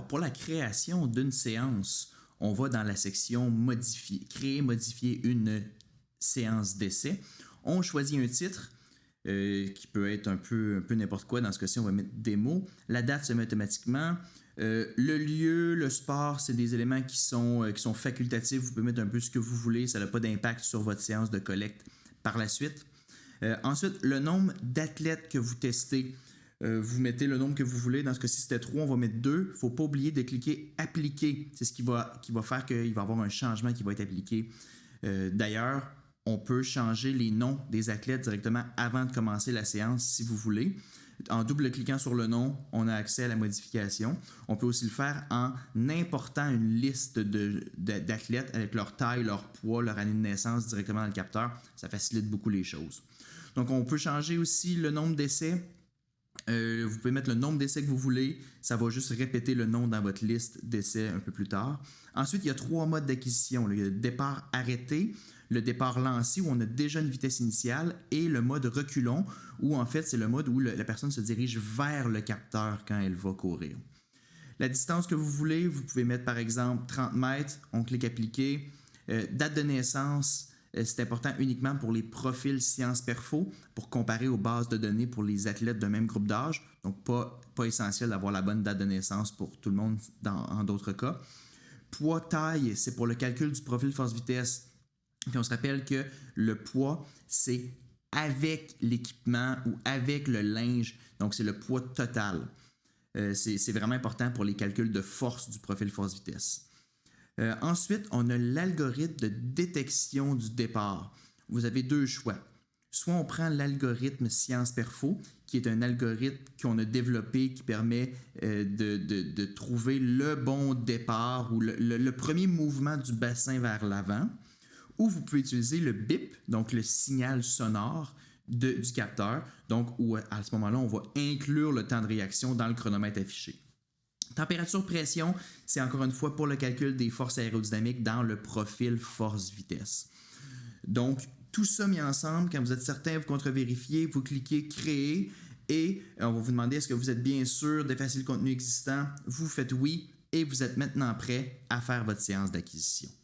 Alors, pour la création d'une séance, on va dans la section modifier, créer, modifier une séance d'essai. On choisit un titre qui peut être un peu n'importe quoi. Dans ce cas-ci, on va mettre démo. La date se met automatiquement. Le lieu, le sport, c'est des éléments qui sont facultatifs. Vous pouvez mettre un peu ce que vous voulez. Ça n'a pas d'impact sur votre séance de collecte par la suite. Ensuite, le nombre d'athlètes que vous testez. Vous mettez le nombre que vous voulez. Dans ce cas-ci, c'était 3, on va mettre 2. Il ne faut pas oublier de cliquer appliquer. C'est ce qui va faire qu'il va y avoir un changement qui va être appliqué. D'ailleurs, on peut changer les noms des athlètes directement avant de commencer la séance si vous voulez. En double-cliquant sur le nom, on a accès à la modification. On peut aussi le faire en important une liste d'athlètes avec leur taille, leur poids, leur année de naissance directement dans le capteur. Ça facilite beaucoup les choses. Donc, on peut changer aussi le nombre d'essais. Vous pouvez mettre le nombre d'essais que vous voulez. Ça va juste répéter le nom dans votre liste d'essais un peu plus tard. Ensuite, il y a 3 modes d'acquisition. Il y a le départ arrêté, le départ lancé où on a déjà une vitesse initiale et le mode reculons où en fait c'est le mode où la personne se dirige vers le capteur quand elle va courir. La distance que vous voulez, vous pouvez mettre par exemple 30 mètres, on clique appliquer. Date de naissance, c'est important uniquement pour les profils Sciences Perfo pour comparer aux bases de données pour les athlètes d'un même groupe d'âge. Donc, pas essentiel d'avoir la bonne date de naissance pour tout le monde en d'autres cas. Poids, taille, c'est pour le calcul du profil force-vitesse. Puis on se rappelle que le poids, c'est avec l'équipement ou avec le linge. Donc, c'est le poids total. C'est vraiment important pour les calculs de force du profil force-vitesse. Ensuite, on a l'algorithme de détection du départ. Vous avez 2 choix. Soit on prend l'algorithme Sciences Perfo, qui est un algorithme qu'on a développé qui permet de trouver le bon départ ou le premier mouvement du bassin vers l'avant. Ou vous pouvez utiliser le bip, donc le signal sonore du capteur, donc où à ce moment-là, on va inclure le temps de réaction dans le chronomètre affiché. Température-pression, c'est encore une fois pour le calcul des forces aérodynamiques dans le profil force-vitesse. Donc, tout ça mis ensemble, quand vous êtes certain, vous contre-vérifiez, vous cliquez créer et on va vous demander est-ce que vous êtes bien sûr d'effacer le contenu existant. Vous faites oui et vous êtes maintenant prêt à faire votre séance d'acquisition.